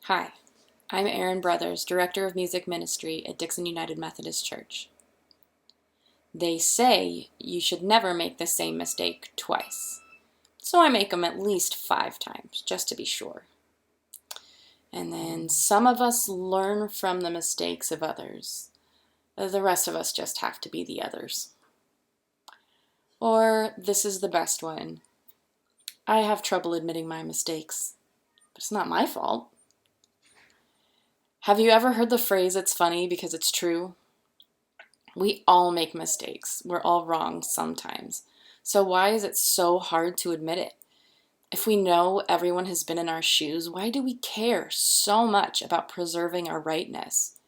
Hi, I'm Erin Brothers, Director of Music Ministry at Dixon United Methodist Church. They say you should never make the same mistake twice, so I make them at least 5 times, just to be sure. And then some of us learn from the mistakes of others. The rest of us just have to be the others. Or this is the best one. I have trouble admitting my mistakes, but it's not my fault. Have you ever heard the phrase, "it's funny because it's true"? We all make mistakes. We're all wrong sometimes. So why is it so hard to admit it? If we know everyone has been in our shoes, why do we care so much about preserving our rightness?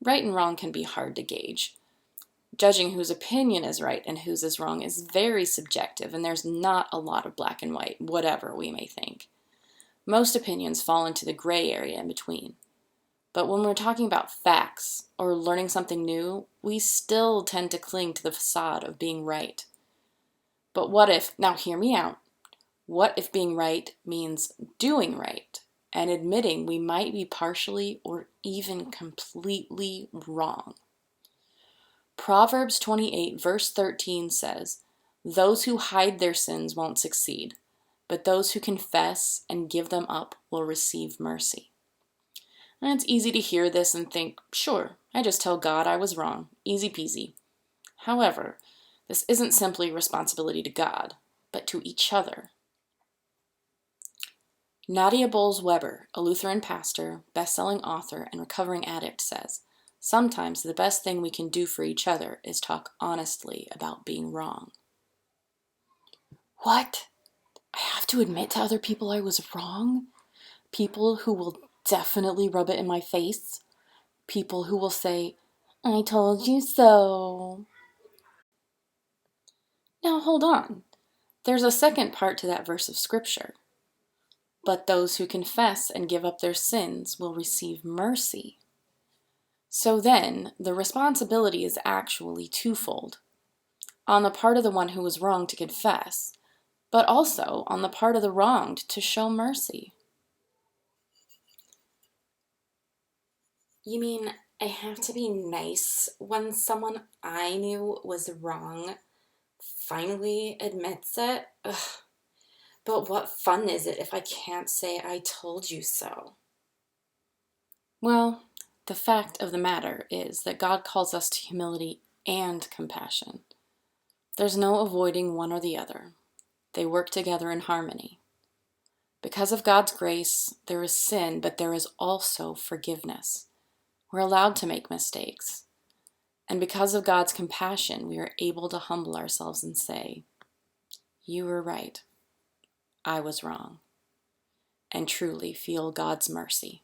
Right and wrong can be hard to gauge. Judging whose opinion is right and whose is wrong is very subjective, and there's not a lot of black and white, whatever we may think. Most opinions fall into the gray area in between. But when we're talking about facts or learning something new, we still tend to cling to the facade of being right. But what if, now hear me out, what if being right means doing right and admitting we might be partially or even completely wrong? Proverbs 28 verse 13 says, "Those who hide their sins won't succeed, but those who confess and give them up will receive mercy." And it's easy to hear this and think, sure, I just tell God I was wrong, easy peasy. However, this isn't simply responsibility to God, but to each other. Nadia Bowles-Weber, a Lutheran pastor, best-selling author, and recovering addict, says, "Sometimes the best thing we can do for each other is talk honestly about being wrong." What? I have to admit to other people I was wrong? People who will definitely rub it in my face? People who will say, "I told you so." Now hold on. There's a second part to that verse of scripture. "But those who confess and give up their sins will receive mercy." So then, the responsibility is actually twofold. On the part of the one who was wrong to confess, but also on the part of the wronged to show mercy. You mean I have to be nice when someone I knew was wrong finally admits it? Ugh. But what fun is it if I can't say "I told you so"? Well, the fact of the matter is that God calls us to humility and compassion. There's no avoiding one or the other. They work together in harmony. Because of God's grace, there is sin, but there is also forgiveness. We're allowed to make mistakes. And because of God's compassion, we are able to humble ourselves and say, "You were right. I was wrong," and truly feel God's mercy.